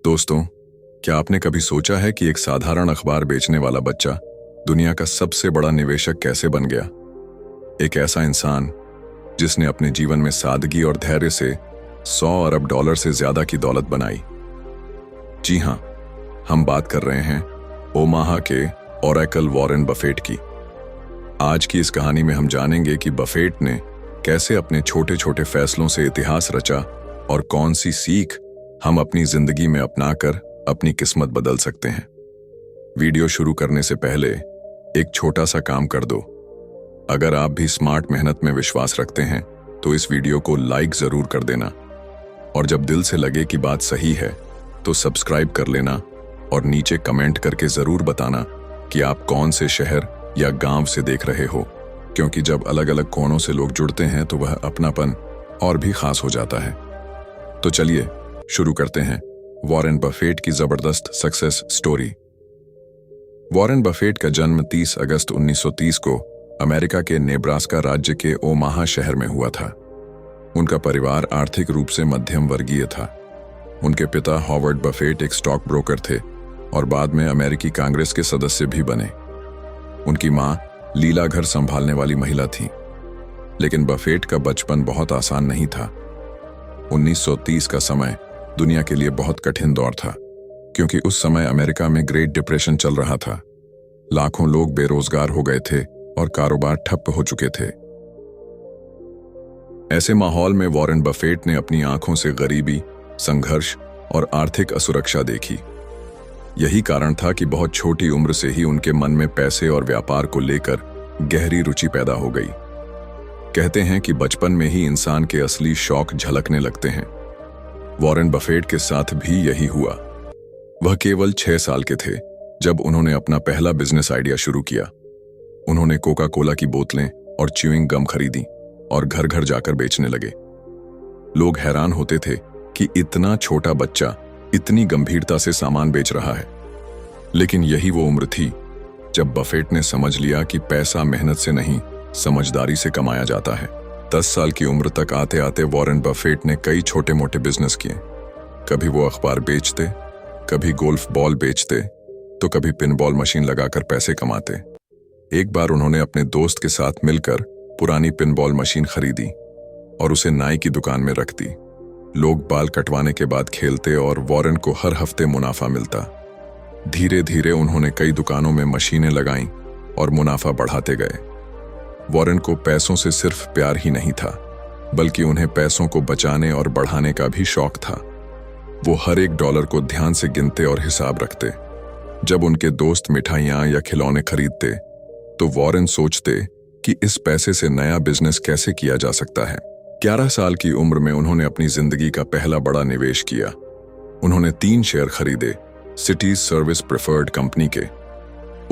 दोस्तों, क्या आपने कभी सोचा है कि एक साधारण अखबार बेचने वाला बच्चा दुनिया का सबसे बड़ा निवेशक कैसे बन गया? एक ऐसा इंसान जिसने अपने जीवन में सादगी और धैर्य से 100 अरब डॉलर से ज्यादा की दौलत बनाई। जी हां, हम बात कर रहे हैं ओमाहा के ओरेकल वॉरेन बफेट की। आज की इस कहानी में हम जानेंगे कि बफेट ने कैसे अपने छोटे छोटे फैसलों से इतिहास रचा और कौन सी सीख हम अपनी जिंदगी में अपनाकर अपनी किस्मत बदल सकते हैं। वीडियो शुरू करने से पहले एक छोटा सा काम कर दो। अगर आप भी स्मार्ट मेहनत में विश्वास रखते हैं तो इस वीडियो को लाइक जरूर कर देना, और जब दिल से लगे कि बात सही है तो सब्सक्राइब कर लेना और नीचे कमेंट करके जरूर बताना कि आप कौन से शहर या गांव से देख रहे हो, क्योंकि जब अलग अलग कोणों से लोग जुड़ते हैं तो वह अपनापन और भी खास हो जाता है। तो चलिए शुरू करते हैं वॉरेन बफेट की जबरदस्त सक्सेस स्टोरी। वॉरेन बफेट का जन्म 30 अगस्त 1930 को अमेरिका के नेब्रास्का राज्य के ओमाहा शहर में हुआ था। उनका परिवार आर्थिक रूप से मध्यम वर्गीय था। उनके पिता हॉवर्ड बफेट एक स्टॉक ब्रोकर थे और बाद में अमेरिकी कांग्रेस के सदस्य भी बने। उनकी मां लीला घर संभालने वाली महिला थी। लेकिन बफेट का बचपन बहुत आसान नहीं था। 1930 का समय दुनिया के लिए बहुत कठिन दौर था, क्योंकि उस समय अमेरिका में ग्रेट डिप्रेशन चल रहा था। लाखों लोग बेरोजगार हो गए थे और कारोबार ठप्प हो चुके थे। ऐसे माहौल में वॉरेन बफेट ने अपनी आंखों से गरीबी, संघर्ष और आर्थिक असुरक्षा देखी। यही कारण था कि बहुत छोटी उम्र से ही उनके मन में पैसे और व्यापार को लेकर गहरी रुचि पैदा हो गई। कहते हैं कि बचपन में ही इंसान के असली शौक झलकने लगते हैं। वॉरेन बफेट के साथ भी यही हुआ। वह केवल 6 साल के थे जब उन्होंने अपना पहला बिजनेस आइडिया शुरू किया। उन्होंने कोका कोला की बोतलें और च्यूइंग गम खरीदी और घर घर जाकर बेचने लगे। लोग हैरान होते थे कि इतना छोटा बच्चा इतनी गंभीरता से सामान बेच रहा है। लेकिन यही वो उम्र थी जब बफेट ने समझ लिया कि पैसा मेहनत से नहीं, समझदारी से कमाया जाता है। 10 साल की उम्र तक आते आते वॉरेन बफेट ने कई छोटे मोटे बिजनेस किए। कभी वो अखबार बेचते, कभी गोल्फ बॉल बेचते, तो कभी पिनबॉल मशीन लगाकर पैसे कमाते। एक बार उन्होंने अपने दोस्त के साथ मिलकर पुरानी पिनबॉल मशीन खरीदी और उसे नाई की दुकान में रख दी। लोग बाल कटवाने के बाद खेलते और वॉरेन को हर हफ्ते मुनाफा मिलता। धीरे धीरे उन्होंने कई दुकानों में मशीनें लगाईं और मुनाफा बढ़ाते गए। वॉरेन को पैसों से सिर्फ प्यार ही नहीं था, बल्कि उन्हें पैसों को बचाने और बढ़ाने का भी शौक था। वो हर एक डॉलर को ध्यान से गिनते और हिसाब रखते। जब उनके दोस्त मिठाइयां या खिलौने खरीदते तो वॉरेन सोचते कि इस पैसे से नया बिजनेस कैसे किया जा सकता है। 11 साल की उम्र में उन्होंने अपनी जिंदगी का पहला बड़ा निवेश किया। उन्होंने 3 शेयर खरीदे सिटीज सर्विस प्रेफर्ड कंपनी के।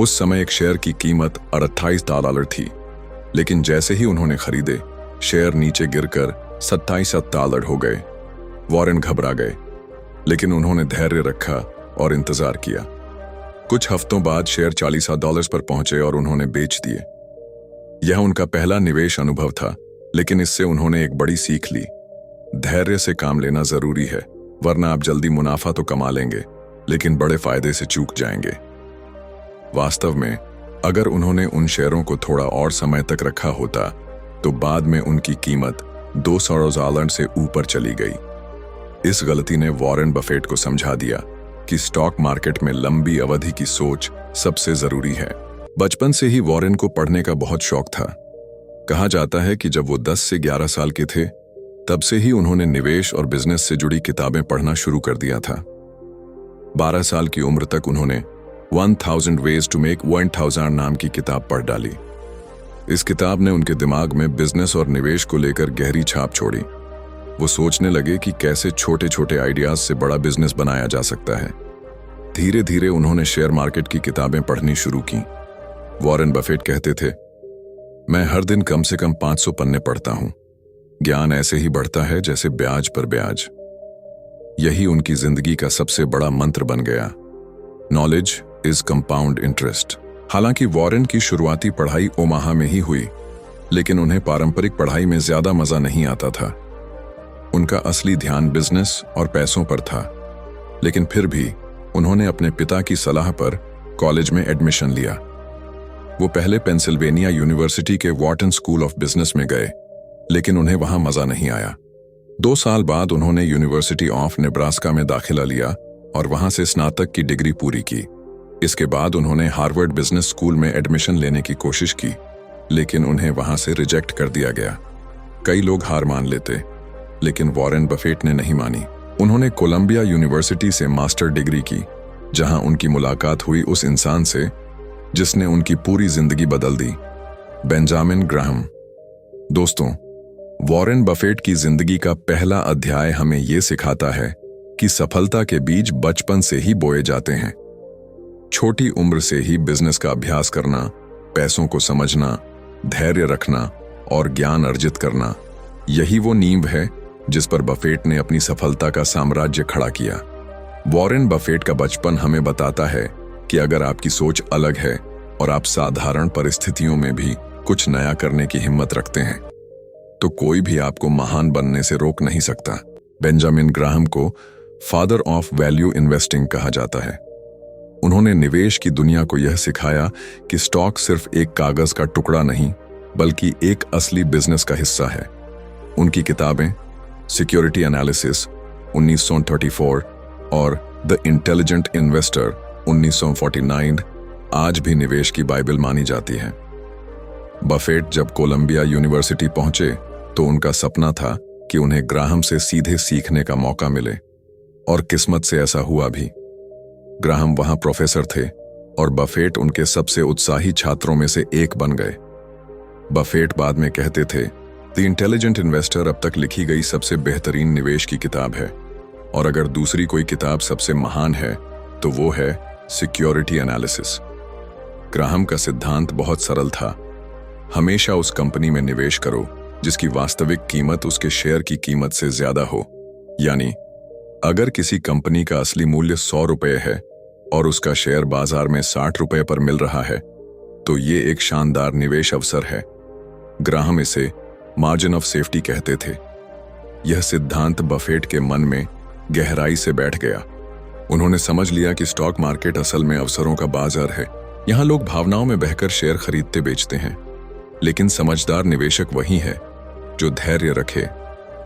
उस समय एक शेयर की कीमत $28 थी, लेकिन जैसे ही उन्होंने खरीदे शेयर नीचे गिरकर $27 हो गए। वॉरेन घबरा गए, लेकिन उन्होंने धैर्य रखा और इंतजार किया। कुछ हफ्तों बाद शेयर $40 पर पहुंचे और उन्होंने बेच दिए। यह उनका पहला निवेश अनुभव था, लेकिन इससे उन्होंने एक बड़ी सीख ली। धैर्य से काम लेना जरूरी है, वरना आप जल्दी मुनाफा तो कमा लेंगे लेकिन बड़े फायदे से चूक जाएंगे। वास्तव में अगर उन्होंने उन शेयरों को थोड़ा और समय तक रखा होता तो बाद में उनकी कीमत $200 से ऊपर चली गई। इस गलती ने वॉरेन बफेट को समझा दिया कि स्टॉक मार्केट में लंबी अवधि की सोच सबसे जरूरी है। बचपन से ही वॉरेन को पढ़ने का बहुत शौक था। कहा जाता है कि जब वो 10 से 11 साल के थे तब से ही उन्होंने निवेश और बिजनेस से जुड़ी किताबें पढ़ना शुरू कर दिया था। 12 साल की उम्र तक उन्होंने 1000 Ways to Make 1000 नाम की किताब पढ़ डाली। इस किताब ने उनके दिमाग में बिजनेस और निवेश को लेकर गहरी छाप छोड़ी। वो सोचने लगे कि कैसे छोटे छोटे आइडियाज से बड़ा बिजनेस बनाया जा सकता है। धीरे धीरे उन्होंने शेयर मार्केट की किताबें पढ़नी शुरू की। वॉरेन बफेट कहते थे, मैं हर दिन कम से कम 500 पन्ने पढ़ता हूं। ज्ञान ऐसे ही बढ़ता है जैसे ब्याज पर ब्याज। यही उनकी जिंदगी का सबसे बड़ा मंत्र बन गया। Knowledge is compound interest. हालांकि वॉरेन की शुरुआती पढ़ाई ओमाहा में ही हुई, लेकिन उन्हें पारंपरिक पढ़ाई में ज्यादा मजा नहीं आता था। उनका असली ध्यान बिजनेस और पैसों पर था। लेकिन फिर भी उन्होंने अपने पिता की सलाह पर कॉलेज में एडमिशन लिया। वो पहले पेंसिल्वेनिया यूनिवर्सिटी के वॉर्टन स्कूल ऑफ बिजनेस में गए, लेकिन उन्हें वहां मजा नहीं आया। 2 साल बाद उन्होंने यूनिवर्सिटी ऑफ नेब्रास्का में दाखिला लिया और वहां से स्नातक की डिग्री पूरी की। इसके बाद उन्होंने हार्वर्ड बिजनेस स्कूल में एडमिशन लेने की कोशिश की, लेकिन उन्हें वहां से रिजेक्ट कर दिया गया। कई लोग हार मान लेते, लेकिन वॉरेन बफेट ने नहीं मानी। उन्होंने कोलंबिया यूनिवर्सिटी से मास्टर डिग्री की, जहां उनकी मुलाकात हुई उस इंसान से जिसने उनकी पूरी जिंदगी बदल दी, बेंजामिन ग्राहम। दोस्तों, वॉरेन बफेट की जिंदगी का पहला अध्याय हमें यह सिखाता है कि सफलता के बीज बचपन से ही बोए जाते हैं। छोटी उम्र से ही बिजनेस का अभ्यास करना, पैसों को समझना, धैर्य रखना और ज्ञान अर्जित करना, यही वो नींव है जिस पर बफेट ने अपनी सफलता का साम्राज्य खड़ा किया। वॉरेन बफेट का बचपन हमें बताता है कि अगर आपकी सोच अलग है और आप साधारण परिस्थितियों में भी कुछ नया करने की हिम्मत रखते हैं, तो कोई भी आपको महान बनने से रोक नहीं सकता। बेंजामिन ग्राहम को फादर ऑफ वैल्यू इन्वेस्टिंग कहा जाता है। उन्होंने निवेश की दुनिया को यह सिखाया कि स्टॉक सिर्फ एक कागज का टुकड़ा नहीं, बल्कि एक असली बिजनेस का हिस्सा है। उनकी किताबें सिक्योरिटी एनालिसिस 1934 और द इंटेलिजेंट इन्वेस्टर 1949 आज भी निवेश की बाइबल मानी जाती है। बफेट जब कोलंबिया यूनिवर्सिटी पहुंचे तो उनका सपना था कि उन्हें ग्राहम से सीधे सीखने का मौका मिले, और किस्मत से ऐसा हुआ भी। ग्राहम वहां प्रोफेसर थे और बफेट उनके सबसे उत्साही छात्रों में से एक बन गए। बफेट बाद में कहते थे, द इंटेलिजेंट इन्वेस्टर अब तक लिखी गई सबसे बेहतरीन निवेश की किताब है, और अगर दूसरी कोई किताब सबसे महान है तो वो है सिक्योरिटी एनालिसिस। ग्राहम का सिद्धांत बहुत सरल था, हमेशा उस कंपनी में निवेश करो जिसकी वास्तविक कीमत उसके शेयर की कीमत से ज्यादा हो। यानी अगर किसी कंपनी का असली मूल्य 100 रुपये है और उसका शेयर बाजार में 60 रुपये पर मिल रहा है, तो ये एक शानदार निवेश अवसर है। ग्राहम इसे मार्जिन ऑफ सेफ्टी कहते थे। यह सिद्धांत बफेट के मन में गहराई से बैठ गया। उन्होंने समझ लिया कि स्टॉक मार्केट असल में अवसरों का बाजार है। यहाँ लोग भावनाओं में बहकर शेयर खरीदते बेचते हैं, लेकिन समझदार निवेशक वही है जो धैर्य रखे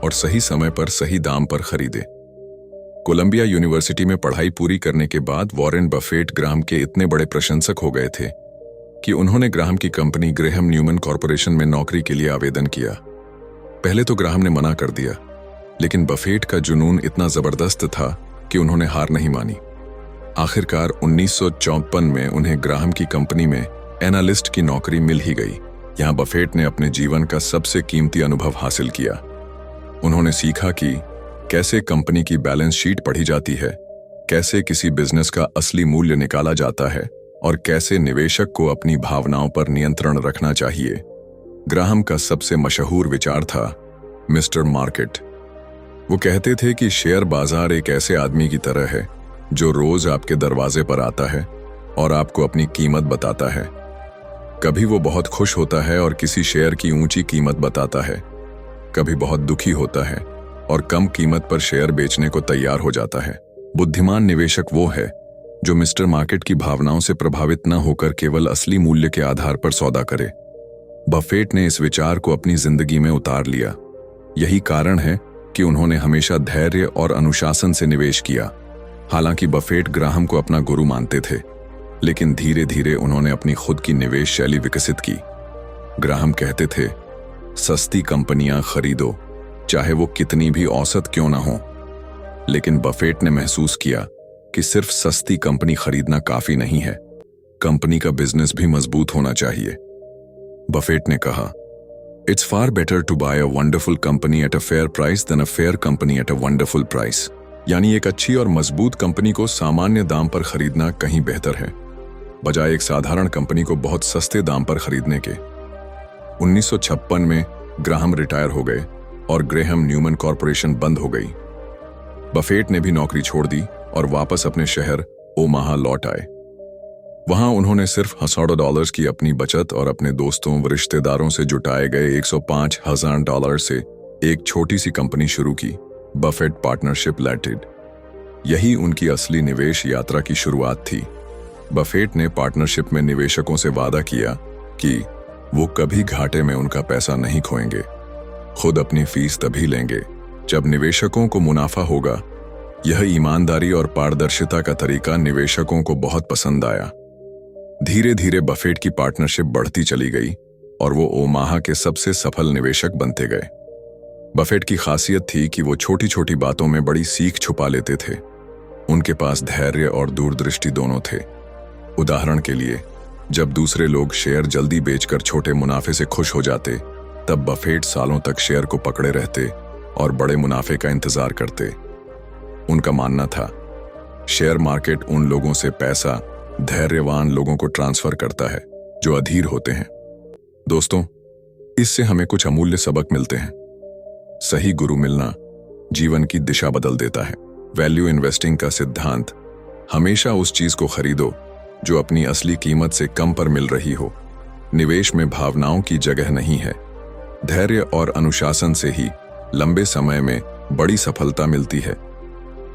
और सही समय पर सही दाम पर खरीदे। कोलंबिया यूनिवर्सिटी में पढ़ाई पूरी करने के बाद वॉरेन बफेट ग्राहम के इतने बड़े प्रशंसक हो गए थे कि उन्होंने ग्राहम की कंपनी ग्रेहम न्यूमन कॉरपोरेशन में नौकरी के लिए आवेदन किया। पहले तो ग्राहम ने मना कर दिया, लेकिन बफेट का जुनून इतना जबरदस्त था कि उन्होंने हार नहीं मानी। आखिरकार 1954 में उन्हें ग्राहम की कंपनी में एनालिस्ट की नौकरी मिल ही गई। यहां बफेट ने अपने जीवन का सबसे कीमती अनुभव हासिल किया। उन्होंने सीखा कि कैसे कंपनी की बैलेंस शीट पढ़ी जाती है, कैसे किसी बिजनेस का असली मूल्य निकाला जाता है और कैसे निवेशक को अपनी भावनाओं पर नियंत्रण रखना चाहिए। ग्राहम का सबसे मशहूर विचार था मिस्टर मार्केट। वो कहते थे कि शेयर बाजार एक ऐसे आदमी की तरह है जो रोज आपके दरवाजे पर आता है और आपको अपनी कीमत बताता है। कभी वो बहुत खुश होता है और किसी शेयर की ऊंची कीमत बताता है, कभी बहुत दुखी होता है और कम कीमत पर शेयर बेचने को तैयार हो जाता है। बुद्धिमान निवेशक वो है जो मिस्टर मार्केट की भावनाओं से प्रभावित न होकर केवल असली मूल्य के आधार पर सौदा करे। बफेट ने इस विचार को अपनी जिंदगी में उतार लिया। यही कारण है कि उन्होंने हमेशा धैर्य और अनुशासन से निवेश किया। हालांकि बफेट ग्राहम को अपना गुरु मानते थे, लेकिन धीरे धीरे उन्होंने अपनी खुद की निवेश शैली विकसित की। ग्राहम कहते थे, सस्ती कंपनियां खरीदो, चाहे वो कितनी भी औसत क्यों ना हो। लेकिन बफेट ने महसूस किया कि सिर्फ सस्ती कंपनी खरीदना काफी नहीं है, कंपनी का बिजनेस भी मजबूत होना चाहिए। बफेट ने कहा, it's far better to buy a wonderful company at a fair price than a fair company at a wonderful price. यानी एक अच्छी और मजबूत कंपनी को सामान्य दाम पर खरीदना कहीं बेहतर है, बजाय एक साधारण कंपनी को बहुत सस्ते दाम पर खरीदने के। 1956 में ग्राहम रिटायर हो गए और ग्रेहम न्यूमन कॉरपोरेशन बंद हो गई। बफेट ने भी नौकरी छोड़ दी और वापस अपने शहर ओमाहा लौट आए। वहां उन्होंने सिर्फ $100 की अपनी बचत और अपने दोस्तों व रिश्तेदारों से जुटाए गए $105,000 से एक छोटी सी कंपनी शुरू की, बफेट पार्टनरशिप लिमिटेड। यही उनकी असली निवेश यात्रा की शुरुआत थी। बफेट ने पार्टनरशिप में निवेशकों से वादा किया कि वो कभी घाटे में उनका पैसा नहीं खोएंगे, खुद अपनी फीस तभी लेंगे जब निवेशकों को मुनाफा होगा। यह ईमानदारी और पारदर्शिता का तरीका निवेशकों को बहुत पसंद आया। धीरे धीरे बफेट की पार्टनरशिप बढ़ती चली गई और वो ओमाहा के सबसे सफल निवेशक बनते गए। बफेट की खासियत थी कि वो छोटी छोटी बातों में बड़ी सीख छुपा लेते थे। उनके पास धैर्य और दूरदृष्टि दोनों थे। उदाहरण के लिए, जब दूसरे लोग शेयर जल्दी बेचकर छोटे मुनाफे से खुश हो जाते, तब बफेट सालों तक शेयर को पकड़े रहते और बड़े मुनाफे का इंतजार करते। उनका मानना था, शेयर मार्केट उन लोगों से पैसा धैर्यवान लोगों को ट्रांसफर करता है जो अधीर होते हैं। दोस्तों, इससे हमें कुछ अमूल्य सबक मिलते हैं। सही गुरु मिलना जीवन की दिशा बदल देता है। वैल्यू इन्वेस्टिंग का सिद्धांत, हमेशा उस चीज को खरीदो जो अपनी असली कीमत से कम पर मिल रही हो। निवेश में भावनाओं की जगह नहीं है। धैर्य और अनुशासन से ही लंबे समय में बड़ी सफलता मिलती है।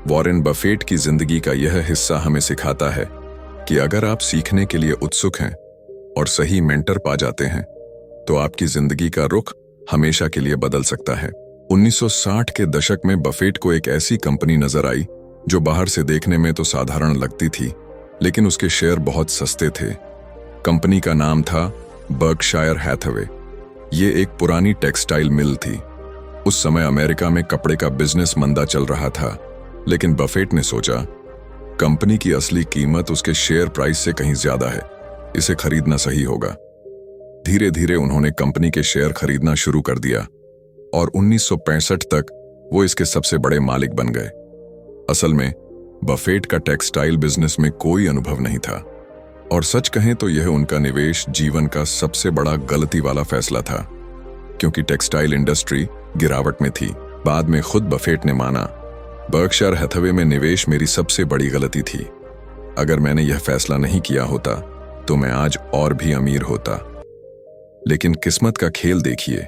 वॉरेन बफेट की जिंदगी का यह हिस्सा हमें सिखाता है कि अगर आप सीखने के लिए उत्सुक हैं और सही मेंटर पा जाते हैं, तो आपकी जिंदगी का रुख हमेशा के लिए बदल सकता है। 1960 के दशक में बफेट को एक ऐसी कंपनी नजर आई जो बाहर से देखने में तो साधारण लगती थी, लेकिन उसके शेयर बहुत सस्ते थे। कंपनी का नाम था बर्कशायर हैथवे। ये एक पुरानी टेक्सटाइल मिल थी। उस समय अमेरिका में कपड़े का बिजनेस मंदा चल रहा था, लेकिन बफेट ने सोचा, कंपनी की असली कीमत उसके शेयर प्राइस से कहीं ज्यादा है, इसे खरीदना सही होगा। धीरे धीरे उन्होंने कंपनी के शेयर खरीदना शुरू कर दिया और 1965 तक वो इसके सबसे बड़े मालिक बन गए। असल में बफेट का टेक्सटाइल बिजनेस में कोई अनुभव नहीं था और सच कहें तो यह उनका निवेश जीवन का सबसे बड़ा गलती वाला फैसला था, क्योंकि टेक्सटाइल इंडस्ट्री गिरावट में थी। बाद में खुद बफेट ने माना, बर्कशायर हैथवे में निवेश मेरी सबसे बड़ी गलती थी। अगर मैंने यह फैसला नहीं किया होता तो मैं आज और भी अमीर होता। लेकिन किस्मत का खेल देखिए,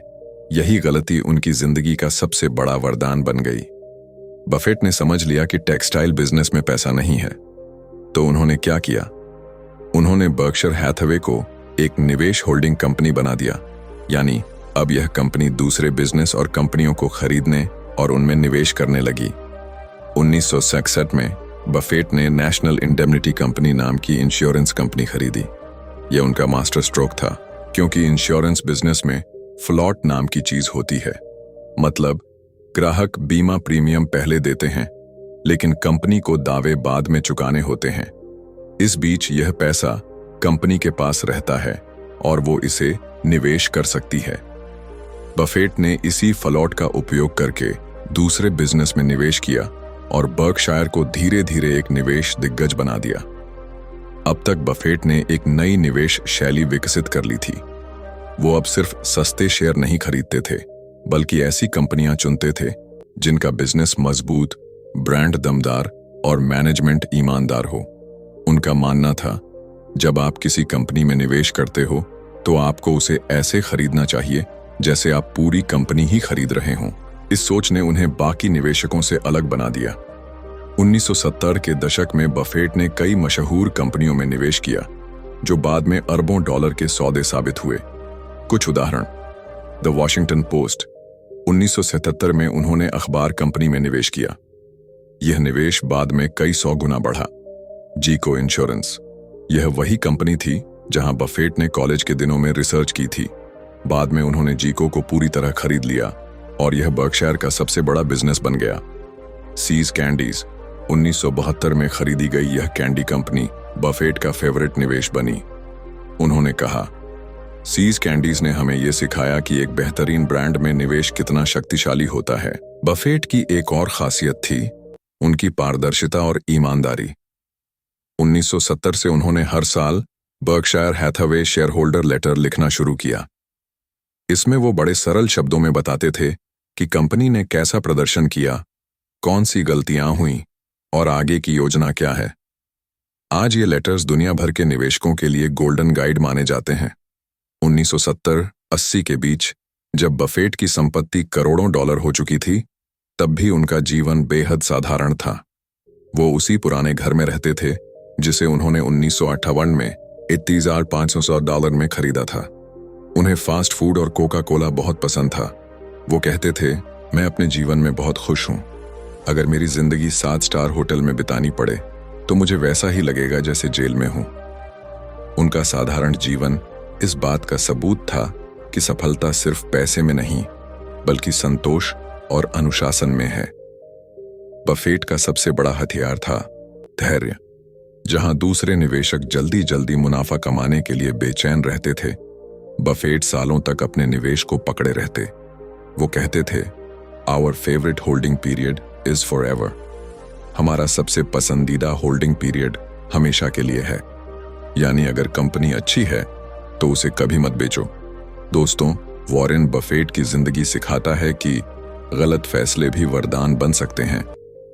यही गलती उनकी जिंदगी का सबसे बड़ा वरदान बन गई। बफेट ने समझ लिया कि टेक्सटाइल बिजनेस में पैसा नहीं है, तो उन्होंने क्या किया? उन्होंने बर्कशायर हैथवे को एक निवेश होल्डिंग कंपनी बना दिया। यानी अब यह कंपनी दूसरे बिजनेस और कंपनियों को खरीदने और उनमें निवेश करने लगी। 1966 में बफेट ने नेशनल इंडेमनिटी कंपनी नाम की इंश्योरेंस कंपनी खरीदी। यह उनका मास्टर स्ट्रोक था, क्योंकि इंश्योरेंस बिजनेस में फ्लॉट नाम की चीज होती है। मतलब ग्राहक बीमा प्रीमियम पहले देते हैं, लेकिन कंपनी को दावे बाद में चुकाने होते हैं। इस बीच यह पैसा कंपनी के पास रहता है और वो इसे निवेश कर सकती है। बफेट ने इसी फ्लॉट का उपयोग करके दूसरे बिजनेस में निवेश किया और बर्कशायर को धीरे धीरे एक निवेश दिग्गज बना दिया। अब तक बफेट ने एक नई निवेश शैली विकसित कर ली थी। वो अब सिर्फ सस्ते शेयर नहीं खरीदते थे, बल्कि ऐसी कंपनियां चुनते थे जिनका बिजनेस मजबूत, ब्रांड दमदार और मैनेजमेंट ईमानदार हो। उनका मानना था, जब आप किसी कंपनी में निवेश करते हो तो आपको उसे ऐसे खरीदना चाहिए जैसे आप पूरी कंपनी ही खरीद रहे हों। इस सोच ने उन्हें बाकी निवेशकों से अलग बना दिया। 1970 के दशक में बफेट ने कई मशहूर कंपनियों में निवेश किया, जो बाद में अरबों डॉलर के सौदे साबित हुए। कुछ उदाहरण: द वॉशिंगटन पोस्ट। 1977 में उन्होंने अखबार कंपनी में निवेश किया। यह निवेश बाद में कई 100 गुना बढ़ा। जीको इंश्योरेंस। यह वही कंपनी थी जहां बफेट ने कॉलेज के दिनों में रिसर्च की थी। बाद में उन्होंने जीको को पूरी तरह खरीद लिया और यह बर्कशायर का सबसे बड़ा बिजनेस बन गया। Seize candies. 1972 में खरीदी गई यह कैंडी कंपनी बफेट का फेवरेट निवेश बनी। उन्होंने कहा, सीज कैंडीज ने हमें यह सिखाया कि एक बेहतरीन ब्रांड में निवेश कितना शक्तिशाली होता है। बफेट की एक और खासियत थी उनकी पारदर्शिता और ईमानदारी। 1970 से उन्होंने हर साल Berkshire Hathaway shareholder letter लिखना शुरू किया। इसमें वो बड़े सरल शब्दों में बताते थे कि कंपनी ने कैसा प्रदर्शन किया, कौन सी गलतियां हुई और आगे की योजना क्या है। आज ये लेटर्स दुनिया भर के निवेशकों के लिए गोल्डन गाइड माने जाते हैं। 1970-80 के बीच, जब बफेट की संपत्ति करोड़ों डॉलर हो चुकी थी, तब भी उनका जीवन बेहद साधारण था। वो उसी पुराने घर में रहते थे जिसे उन्होंने 1958 में $80,500 में खरीदा था। उन्हें फास्ट फूड और कोका कोला बहुत पसंद था। वो कहते थे, मैं अपने जीवन में बहुत खुश हूं। अगर मेरी जिंदगी 7 स्टार होटल में बितानी पड़े तो मुझे वैसा ही लगेगा जैसे जेल में हूं। उनका साधारण जीवन इस बात का सबूत था कि सफलता सिर्फ पैसे में नहीं बल्कि संतोष और अनुशासन में है। बफेट का सबसे बड़ा हथियार था धैर्य। जहां दूसरे निवेशक जल्दी जल्दी मुनाफा कमाने के लिए बेचैन रहते थे, बफेट सालों तक अपने निवेश को पकड़े रहते। वो कहते थे, our favourite holding period is forever. हमारा सबसे पसंदीदा होल्डिंग पीरियड हमेशा के लिए है। यानी अगर कंपनी अच्छी है तो उसे कभी मत बेचो। दोस्तों, वॉरेन बफेट की जिंदगी सिखाता है कि गलत फैसले भी वरदान बन सकते हैं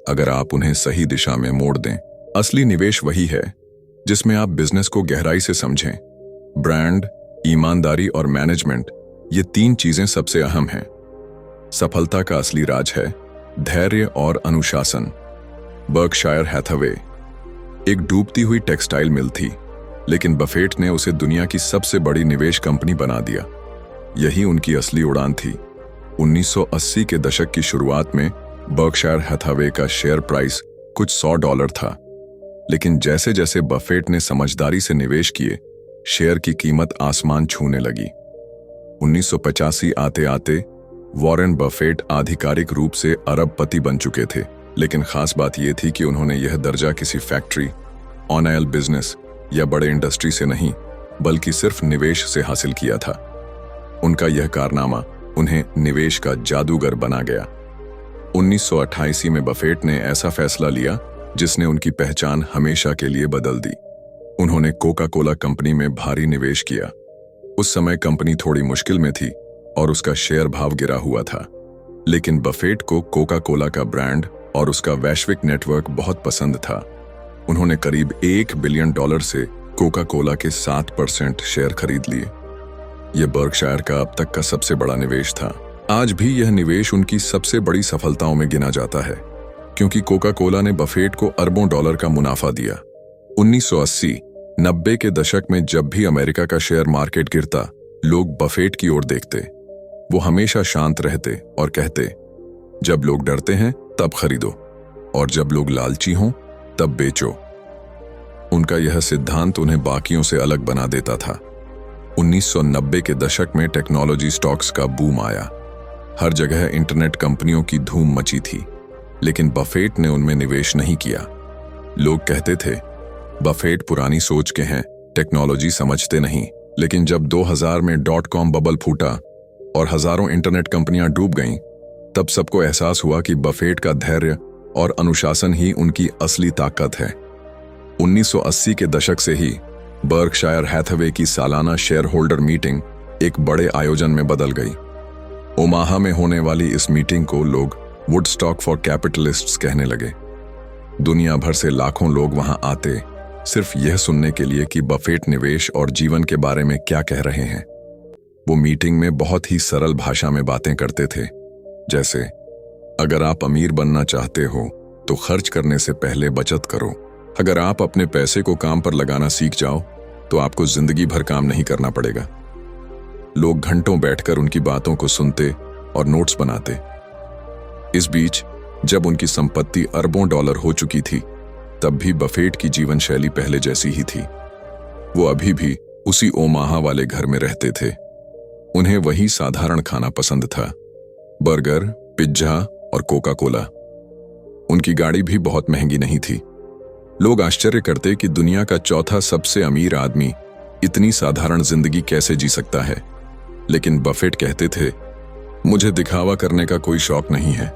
अगर आप उन्हें सही दिशा में मोड़ दें। असली निवेश वही है जिसमें आप बिजनेस को गहराई से समझें। ब्रांड, ईमानदारी और मैनेजमेंट, ये 3 चीजें सबसे अहम हैं। सफलता का असली राज है धैर्य और अनुशासन। बर्कशायर हैथवे एक डूबती हुई टेक्सटाइल मिल थी, लेकिन बफेट ने उसे दुनिया की सबसे बड़ी निवेश कंपनी बना दिया। यही उनकी असली उड़ान थी। 1980 के दशक की शुरुआत में बर्कशायर हैथवे का शेयर प्राइस कुछ $100 था, लेकिन जैसे जैसे बफेट ने समझदारी से निवेश किए, शेयर की कीमत आसमान छूने लगी। 1985 आते आते वॉरेन बफेट आधिकारिक रूप से अरबपति बन चुके थे, लेकिन खास बात यह थी कि उन्होंने यह दर्जा किसी फैक्ट्री, ऑन-ऑयल बिजनेस या बड़े इंडस्ट्री से नहीं बल्कि सिर्फ निवेश से हासिल किया था। उनका यह कारनामा उन्हें निवेश का जादूगर बना गया। 1988 में बफेट ने ऐसा फैसला लिया जिसने उनकी पहचान हमेशा के लिए बदल दी। उन्होंने कोका कोला कंपनी में भारी निवेश किया। उस समय कंपनी थोड़ी मुश्किल में थी और उसका शेयर भाव गिरा हुआ था, लेकिन बफेट को कोका कोला का ब्रांड और उसका वैश्विक नेटवर्क बहुत पसंद था। उन्होंने करीब $1 बिलियन से कोका कोला के 7% शेयर खरीद लिए। यह बर्कशायर का अब तक का सबसे बड़ा निवेश था। आज भी यह निवेश उनकी सबसे बड़ी सफलताओं में गिना जाता है, क्योंकि कोका कोला ने बफेट को अरबों डॉलर का मुनाफा दिया। 1980-90 के दशक में जब भी अमेरिका का शेयर मार्केट गिरता, लोग बफेट की ओर देखते। वो हमेशा शांत रहते और कहते, जब लोग डरते हैं तब खरीदो और जब लोग लालची हों तब बेचो। उनका यह सिद्धांत उन्हें बाकियों से अलग बना देता था। 1990 के दशक में टेक्नोलॉजी स्टॉक्स का बूम आया। हर जगह इंटरनेट कंपनियों की धूम मची थी, लेकिन बफेट ने उनमें निवेश नहीं किया। लोग कहते थे, बफेट पुरानी सोच के हैं, टेक्नोलॉजी समझते नहीं। लेकिन जब 2000 में .com बबल फूटा और हजारों इंटरनेट कंपनियां डूब गईं, तब सबको एहसास हुआ कि बफेट का धैर्य और अनुशासन ही उनकी असली ताकत है। 1980 के दशक से ही बर्कशायर हैथवे की सालाना शेयर होल्डर मीटिंग एक बड़े आयोजन में बदल गई। ओमाहा में होने वाली इस मीटिंग को लोग वुडस्टॉक फॉर कैपिटलिस्ट्स कहने लगे। दुनिया भर से लाखों लोग वहां आते सिर्फ यह सुनने के लिए कि बफेट निवेश और जीवन के बारे में क्या कह रहे हैं। वो मीटिंग में बहुत ही सरल भाषा में बातें करते थे, जैसे अगर आप अमीर बनना चाहते हो तो खर्च करने से पहले बचत करो। अगर आप अपने पैसे को काम पर लगाना सीख जाओ तो आपको जिंदगी भर काम नहीं करना पड़ेगा। लोग घंटों बैठकर उनकी बातों को सुनते और नोट्स बनाते। इस बीच जब उनकी संपत्ति अरबों डॉलर हो चुकी थी, तब भी बफेट की जीवन शैली पहले जैसी ही थी। वो अभी भी उसी ओमाहा वाले घर में रहते थे। उन्हें वही साधारण खाना पसंद था, बर्गर, पिज्जा और कोका कोला। उनकी गाड़ी भी बहुत महंगी नहीं थी। लोग आश्चर्य करते कि दुनिया का चौथा सबसे अमीर आदमी इतनी साधारण जिंदगी कैसे जी सकता है। लेकिन बफेट कहते थे, मुझे दिखावा करने का कोई शौक नहीं है,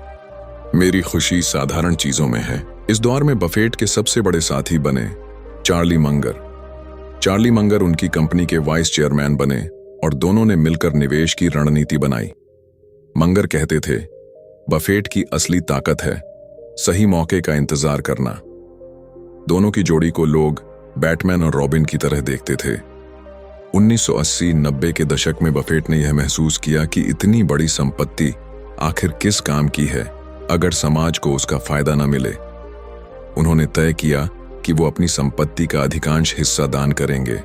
मेरी खुशी साधारण चीजों में है। इस दौर में बफेट के सबसे बड़े साथी बने चार्ली मंगर। चार्ली मंगर उनकी कंपनी के वाइस चेयरमैन बने और दोनों ने मिलकर निवेश की रणनीति बनाई। मंगर कहते थे, बफेट की असली ताकत है सही मौके का इंतजार करना। दोनों की जोड़ी को लोग बैटमैन और रॉबिन की तरह देखते थे। 1980-90 के दशक में बफेट ने यह महसूस किया कि इतनी बड़ी संपत्ति आखिर किस काम की है अगर समाज को उसका फायदा न मिले। उन्होंने तय किया कि वो अपनी संपत्ति का अधिकांश हिस्सा दान करेंगे।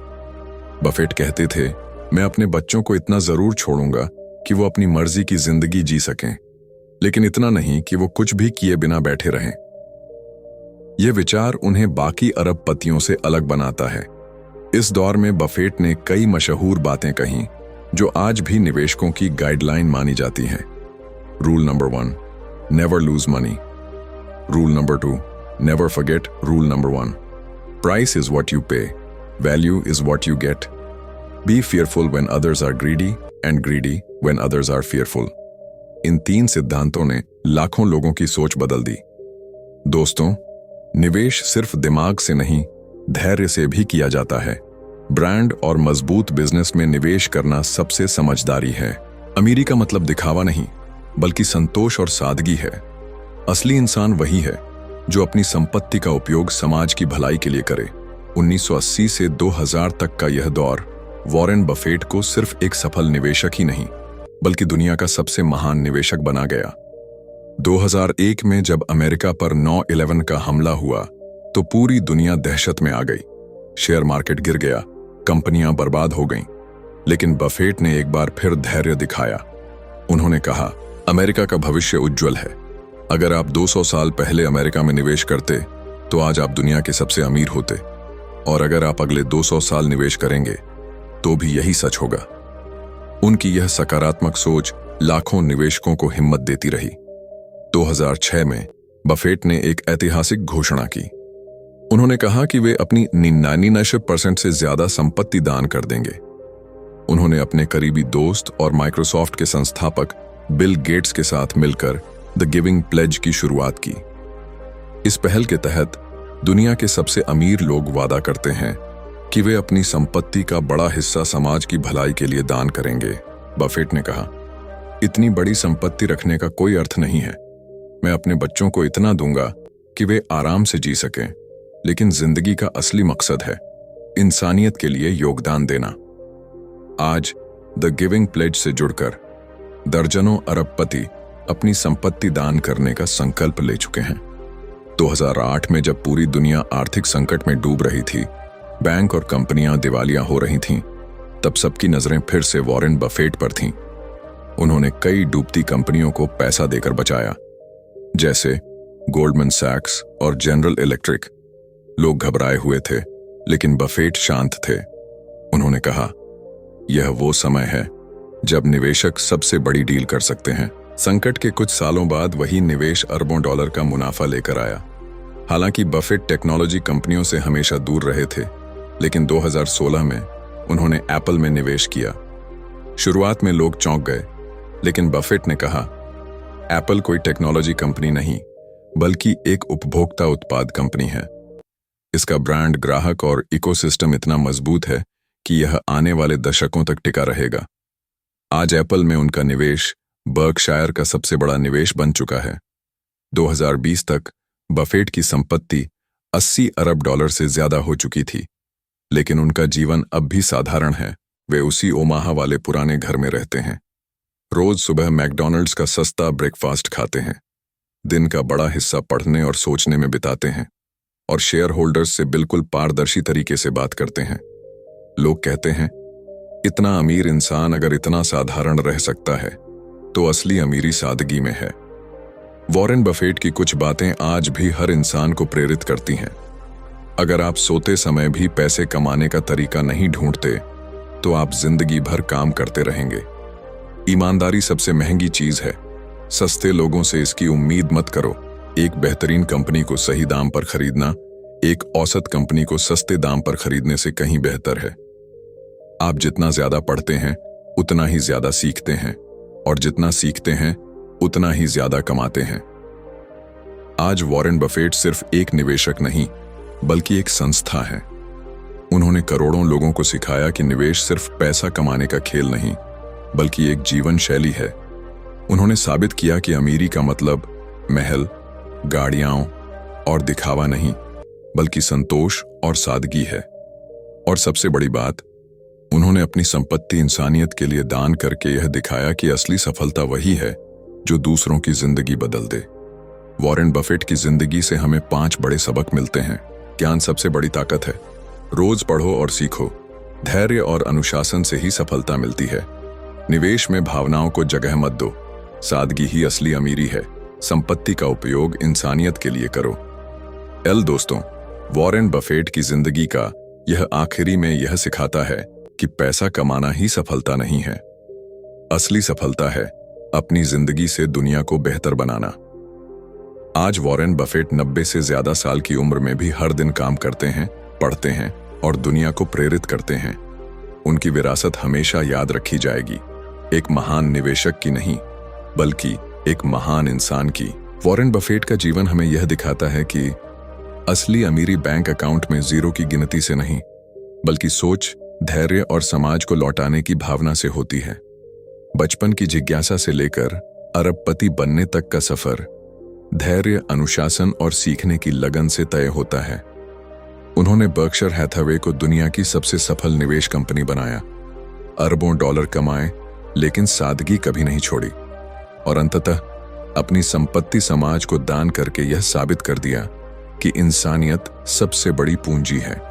बफेट कहते थे, मैं अपने बच्चों को इतना जरूर छोड़ूंगा कि वो अपनी मर्जी की जिंदगी जी सकें, लेकिन इतना नहीं कि वो कुछ भी किए बिना बैठे रहें। यह विचार उन्हें बाकी अरबपतियों से अलग बनाता है। इस दौर में बफेट ने कई मशहूर बातें कहीं जो आज भी निवेशकों की गाइडलाइन मानी जाती हैं। Rule number 1, never lose money. Rule number 2, never forget rule number 1, price is what you pay, value is what you get. Be fearful when others are greedy and greedy when others are fearful। इन 3 सिद्धांतों ने लाखों लोगों की सोच बदल दी। दोस्तों, निवेश सिर्फ दिमाग से नहीं, धैर्य से भी किया जाता है। ब्रांड और मजबूत बिजनेस में निवेश करना सबसे समझदारी है। अमीरी का मतलब दिखावा नहीं, बल्कि संतोष और सादगी है। असली इंसान वही है जो अपनी संपत्ति का उपयोग समाज की भलाई के लिए करे। 1980 से 2000 तक का यह दौर वॉरेन बफेट को सिर्फ एक सफल निवेशक ही नहीं, बल्कि दुनिया का सबसे महान निवेशक बना गया। 2001 में जब अमेरिका पर 9/11 का हमला हुआ तो पूरी दुनिया दहशत में आ गई। शेयर मार्केट गिर गया, कंपनियां बर्बाद हो गईं। लेकिन बफेट ने एक बार फिर धैर्य दिखाया। उन्होंने कहा, अमेरिका का भविष्य उज्जवल है। अगर आप 200 साल पहले अमेरिका में निवेश करते तो आज आप दुनिया के सबसे अमीर होते, और अगर आप अगले 200 साल निवेश करेंगे तो भी यही सच होगा। उनकी यह सकारात्मक सोच लाखों निवेशकों को हिम्मत देती रही। 2006 में बफेट ने एक ऐतिहासिक घोषणा की। उन्होंने कहा कि वे अपनी 99% से ज्यादा संपत्ति दान कर देंगे। उन्होंने अपने करीबी दोस्त और माइक्रोसॉफ्ट के संस्थापक बिल गेट्स के साथ मिलकर द गिविंग प्लेज की शुरुआत की। इस पहल के तहत दुनिया के सबसे अमीर लोग वादा करते हैं कि वे अपनी संपत्ति का बड़ा हिस्सा समाज की भलाई के लिए दान करेंगे। बफेट ने कहा, इतनी बड़ी संपत्ति रखने का कोई अर्थ नहीं है। मैं अपने बच्चों को इतना दूंगा कि वे आराम से जी सकें, लेकिन जिंदगी का असली मकसद है इंसानियत के लिए योगदान देना। आज द गिविंग प्लेज से जुड़कर दर्जनों अरबपति अपनी संपत्ति दान करने का संकल्प ले चुके हैं। 2008 में जब पूरी दुनिया आर्थिक संकट में डूब रही थी, बैंक और कंपनियां दिवालिया हो रही थीं, तब सबकी नजरें फिर से वॉरेन बफेट पर थीं। उन्होंने कई डूबती कंपनियों को पैसा देकर बचाया, जैसे गोल्डमैन सैक्स और जनरल इलेक्ट्रिक। लोग घबराए हुए थे, लेकिन बफेट शांत थे। उन्होंने कहा, यह वो समय है जब निवेशक सबसे बड़ी डील कर सकते हैं। संकट के कुछ सालों बाद वही निवेश अरबों डॉलर का मुनाफा लेकर आया। हालांकि बफेट टेक्नोलॉजी कंपनियों से हमेशा दूर रहे थे, लेकिन 2016 में उन्होंने एप्पल में निवेश किया। शुरुआत में लोग चौंक गए, लेकिन बफेट ने कहा, एप्पल कोई टेक्नोलॉजी कंपनी नहीं, बल्कि एक उपभोक्ता उत्पाद कंपनी है। इसका ब्रांड, ग्राहक और इकोसिस्टम इतना मजबूत है कि यह आने वाले दशकों तक टिका रहेगा। आज एप्पल में उनका निवेश बर्कशायर का सबसे बड़ा निवेश बन चुका है। 2020 तक बफेट की संपत्ति 80 अरब डॉलर से ज्यादा हो चुकी थी, लेकिन उनका जीवन अब भी साधारण है। वे उसी ओमाहा वाले पुराने घर में रहते हैं। रोज सुबह मैकडॉनल्ड्स का सस्ता ब्रेकफास्ट खाते हैं, दिन का बड़ा हिस्सा पढ़ने और सोचने में बिताते हैं, और शेयर होल्डर्स से बिल्कुल पारदर्शी तरीके से बात करते हैं। लोग कहते हैं, इतना अमीर इंसान अगर इतना साधारण रह सकता है तो असली अमीरी सादगी में है। वॉरेन बफेट की कुछ बातें आज भी हर इंसान को प्रेरित करती हैं। अगर आप सोते समय भी पैसे कमाने का तरीका नहीं ढूंढते तो आप जिंदगी भर काम करते रहेंगे। ईमानदारी सबसे महंगी चीज है। सस्ते लोगों से इसकी उम्मीद मत करो। एक बेहतरीन कंपनी को सही दाम पर खरीदना एक औसत कंपनी को सस्ते दाम पर खरीदने से कहीं बेहतर है। आप जितना ज्यादा पढ़ते हैं उतना ही ज्यादा सीखते हैं, और जितना सीखते हैं उतना ही ज्यादा कमाते हैं। आज वॉरेन बफेट सिर्फ एक निवेशक नहीं, बल्कि एक संस्था है। उन्होंने करोड़ों लोगों को सिखाया कि निवेश सिर्फ पैसा कमाने का खेल नहीं, बल्कि एक जीवन शैली है। उन्होंने साबित किया कि अमीरी का मतलब महल, गाड़ियां और दिखावा नहीं, बल्कि संतोष और सादगी है। और सबसे बड़ी बात, उन्होंने अपनी संपत्ति इंसानियत के लिए दान करके यह दिखाया कि असली सफलता वही है जो दूसरों की जिंदगी बदल दे। वॉरेन बफेट की जिंदगी से हमें 5 बड़े सबक मिलते हैं। ज्ञान सबसे बड़ी ताकत है। रोज पढ़ो और सीखो। धैर्य और अनुशासन से ही सफलता मिलती है। निवेश में भावनाओं को जगह मत दो। सादगी ही असली अमीरी है। संपत्ति का उपयोग इंसानियत के लिए करो। दोस्तों, वॉरेन बफेट की जिंदगी का यह आखिरी में यह सिखाता है कि पैसा कमाना ही सफलता नहीं है। असली सफलता है अपनी जिंदगी से दुनिया को बेहतर बनाना। आज वॉरेन बफेट 90 से ज्यादा साल की उम्र में भी हर दिन काम करते हैं, पढ़ते हैं और दुनिया को प्रेरित करते हैं। उनकी विरासत हमेशा याद रखी जाएगी, एक महान निवेशक की नहीं बल्कि एक महान इंसान की। वॉरेन बफेट का जीवन हमें यह दिखाता है कि असली अमीरी बैंक अकाउंट में जीरो की गिनती से नहीं बल्कि सोच, धैर्य और समाज को लौटाने की भावना से होती है। बचपन की जिज्ञासा से लेकर अरबपति बनने तक का सफर धैर्य, अनुशासन और सीखने की लगन से तय होता है। उन्होंने बर्कशायर हैथवे को दुनिया की सबसे सफल निवेश कंपनी बनाया, अरबों डॉलर कमाए, लेकिन सादगी कभी नहीं छोड़ी और अंततः अपनी संपत्ति समाज को दान करके यह साबित कर दिया कि इंसानियत सबसे बड़ी पूंजी है।